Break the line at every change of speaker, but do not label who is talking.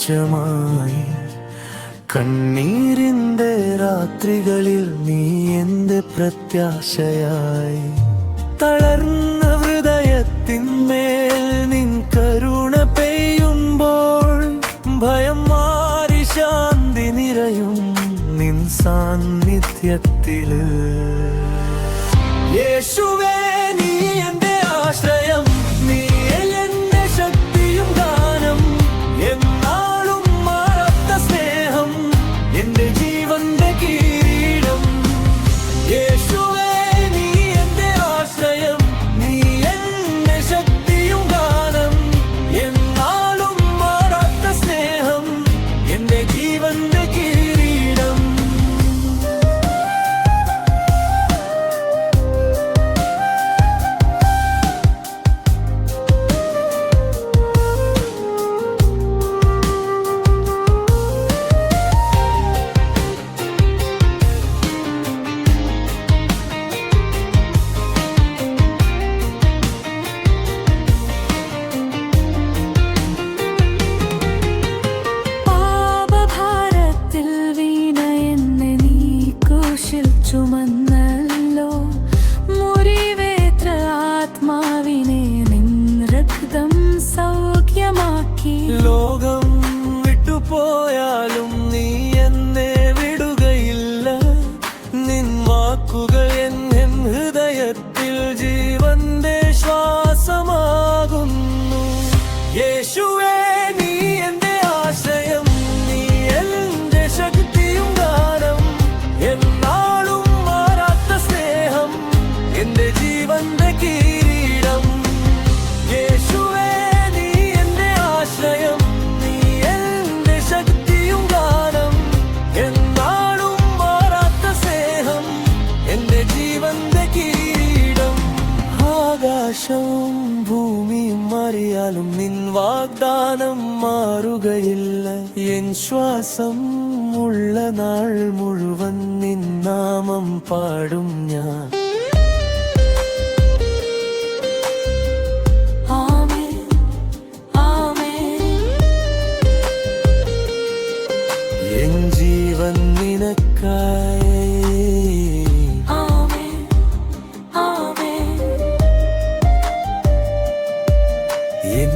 വെളിച്ചമായി. കണ്ണീരിന്റെ രാത്രികളിൽ നീ എന്റെ പ്രത്യാശയായി. തളർന്ന ഹൃദയത്തിന്മേൽ നിൻ കരുണ പെയ്യുമ്പോൾ ഭയം മാറി ശാന്തി നിറയും നിൻ സാന്നിധ്യത്തില്. യേശുവേ നീ എന്റെ ആശ്രയം, നീ എന്റെ ശക്തിയും ഗാനം, എന്നാളും മാറാത്ത സ്നേഹം എന്റെ ജീവന്റെ കിരീടം. യേശുവേ നീ എന്റെ ആശ്രയം, നീ എന്റെ ശക്തിയും ഗാനം, എന്നാളും മാറാത്ത സ്നേഹം എന്റെ ജീവന്റെ കിരീടം.
ചുമന്നല്ലോ മുറിവേറ്റ ആത്മാവിനെ നിൻ രക്തം സൗഖ്യമാക്കി.
ലോകം വിട്ടുപോയാലും നീ എന്നെ വിടുകയില്ല. നിൻ വാക്കുകൾ എൻ ഹൃദയത്തിൽ ജീവന്റെ ശ്വാസമാകുന്നു. യേശുവേ നീ എന്റെ ആശ്രയം, നീ എന്റെ ശക്തിയും ഗാനം, എന്നാളും മാറാത്ത സ്നേഹം എന്റെ ജീവന്റെ കിരീടം. യേശുവേ നീ എന്റെ ആശ്രയം, നീ എന്റെ ശക്തിയും ഗാനം, എന്നാളും മാറാത്ത സ്നേഹം എന്റെ ജീവന്റെ കിരീടം. ആകാശവും ഭൂമിയും മാറിയാലും നിൻ വാഗ്ദാനം മാറുകയില്ല. എൻ ശ്വാസം ഉള്ള നാൾ മുഴുവൻ നിൻ നാമം പാടും ഞാൻ.
ആമേൻ, ആമേൻ.
എൻ ജീവൻ നിനക്കായി.
ആമേൻ, ആമേൻ.
എൻ